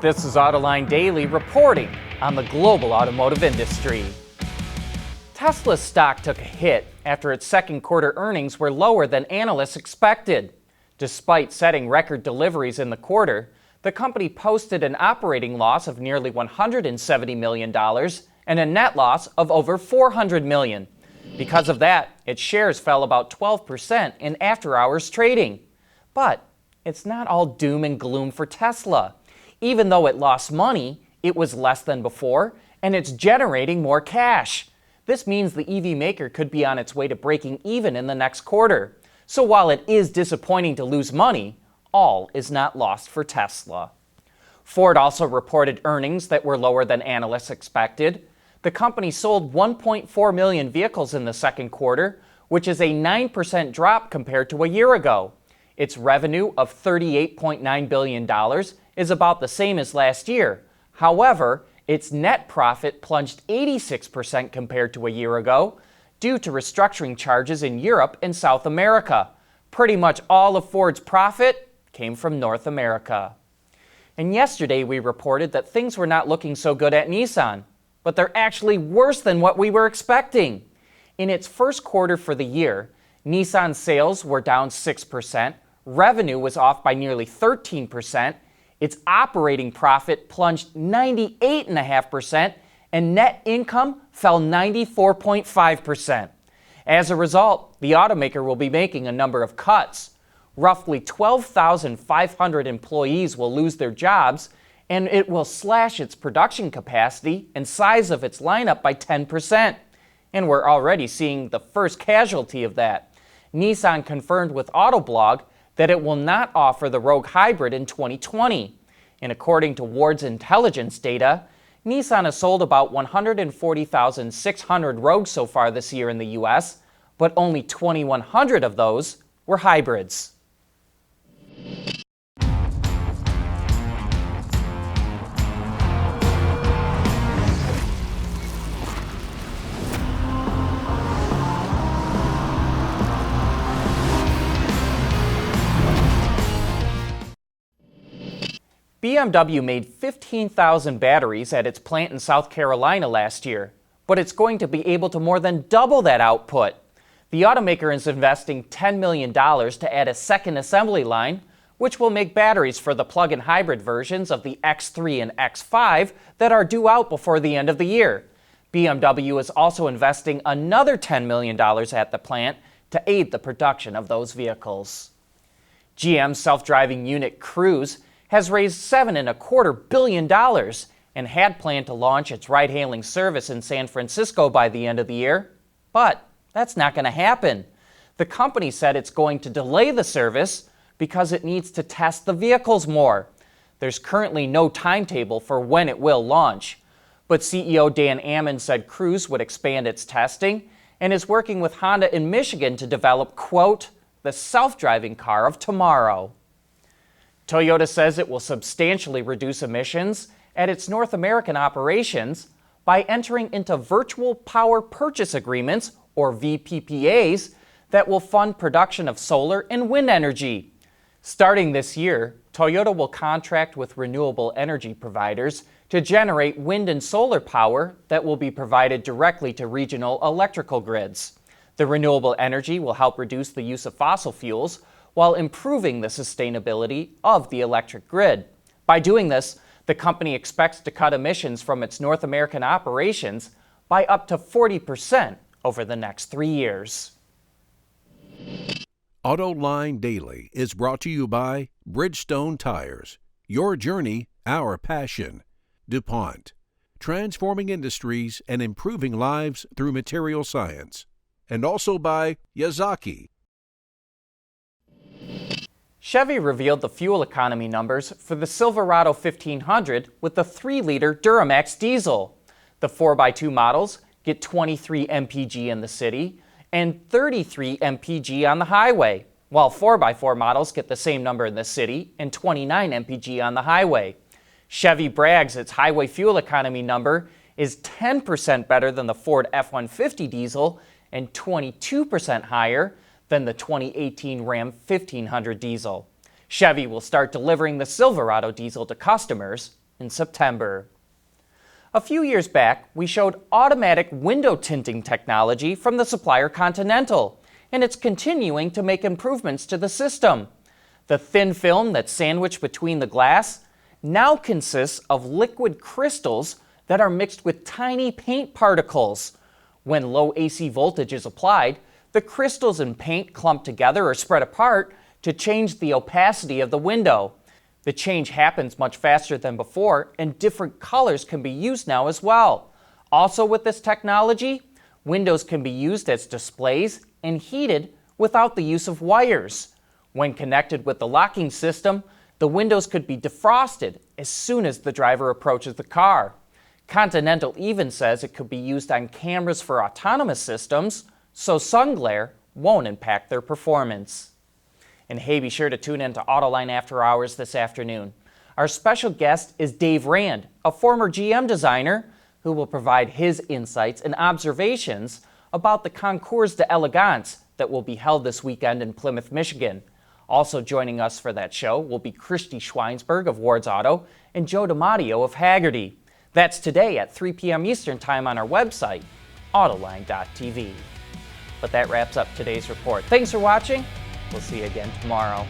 This is Autoline Daily reporting on the global automotive industry. Tesla's stock took a hit after its second quarter earnings were lower than analysts expected. Despite setting record deliveries in the quarter, the company posted an operating loss of nearly $170 million and a net loss of over $400 million. Because of that, its shares fell about 12% in after-hours trading. But it's not all doom and gloom for Tesla. Even though it lost money, it was less than before, and it's generating more cash. This means the EV maker could be on its way to breaking even in the next quarter. So while it is disappointing to lose money, all is not lost for Tesla. Ford also reported earnings that were lower than analysts expected. The company sold 1.4 million vehicles in the second quarter, which is a 9% drop compared to a year ago. Its revenue of $38.9 billion is about the same as last year. However, its net profit plunged 86% compared to a year ago due to restructuring charges in Europe and South America. Pretty much all of Ford's profit came from North America. And yesterday we reported that things were not looking so good at Nissan, but they're actually worse than what we were expecting. In its first quarter for the year, Nissan sales were down 6%, revenue was off by nearly 13%, its operating profit plunged 98.5%, and net income fell 94.5%. As a result, the automaker will be making a number of cuts. Roughly 12,500 employees will lose their jobs, and it will slash its production capacity and size of its lineup by 10%. And we're already seeing the first casualty of that. Nissan confirmed with Autoblog that it will not offer the Rogue Hybrid in 2020. And according to Ward's intelligence data, Nissan has sold about 140,600 Rogues so far this year in the US, but only 2,100 of those were hybrids. BMW made 15,000 batteries at its plant in South Carolina last year, but it's going to be able to more than double that output. The automaker is investing $10 million to add a second assembly line, which will make batteries for the plug-in hybrid versions of the X3 and X5 that are due out before the end of the year. BMW is also investing another $10 million at the plant to aid the production of those vehicles. GM's self-driving unit Cruise has raised $7.25 billion and had planned to launch its ride-hailing service in San Francisco by the end of the year. But that's not going to happen. The company said it's going to delay the service because it needs to test the vehicles more. There's currently no timetable for when it will launch. But CEO Dan Ammann said Cruise would expand its testing and is working with Honda in Michigan to develop, quote, the self-driving car of tomorrow. Toyota says it will substantially reduce emissions at its North American operations by entering into virtual power purchase agreements, or VPPAs, that will fund production of solar and wind energy. Starting this year, Toyota will contract with renewable energy providers to generate wind and solar power that will be provided directly to regional electrical grids. The renewable energy will help reduce the use of fossil fuels while improving the sustainability of the electric grid. By doing this, the company expects to cut emissions from its North American operations by up to 40% over the next 3 years. Autoline Daily is brought to you by Bridgestone Tires. Your journey, our passion. DuPont. Transforming industries and improving lives through material science. And also by Yazaki. Chevy revealed the fuel economy numbers for the Silverado 1500 with the 3-liter Duramax diesel. The 4x2 models get 23 mpg in the city and 33 mpg on the highway, while 4x4 models get the same number in the city and 29 mpg on the highway. Chevy brags its highway fuel economy number is 10% better than the Ford F-150 diesel and 22% higher than the 2018 Ram 1500 diesel. Chevy will start delivering the Silverado diesel to customers in September. A few years back, we showed automatic window tinting technology from the supplier Continental, and it's continuing to make improvements to the system. The thin film that's sandwiched between the glass now consists of liquid crystals that are mixed with tiny paint particles. When low AC voltage is applied, the crystals and paint clump together or spread apart to change the opacity of the window. The change happens much faster than before, and different colors can be used now as well. Also with this technology, windows can be used as displays and heated without the use of wires. When connected with the locking system, the windows could be defrosted as soon as the driver approaches the car. Continental even says it could be used on cameras for autonomous systems, so sun glare won't impact their performance. And hey, be sure to tune in to Autoline After Hours this afternoon. Our special guest is Dave Rand, a former GM designer, who will provide his insights and observations about the Concours d'Elegance that will be held this weekend in Plymouth, Michigan. Also joining us for that show will be Christy Schweinsberg of Ward's Auto and Joe DiMatteo of Haggerty. That's today at 3 p.m. Eastern Time on our website, autoline.tv. But that wraps up today's report. Thanks for watching. We'll see you again tomorrow.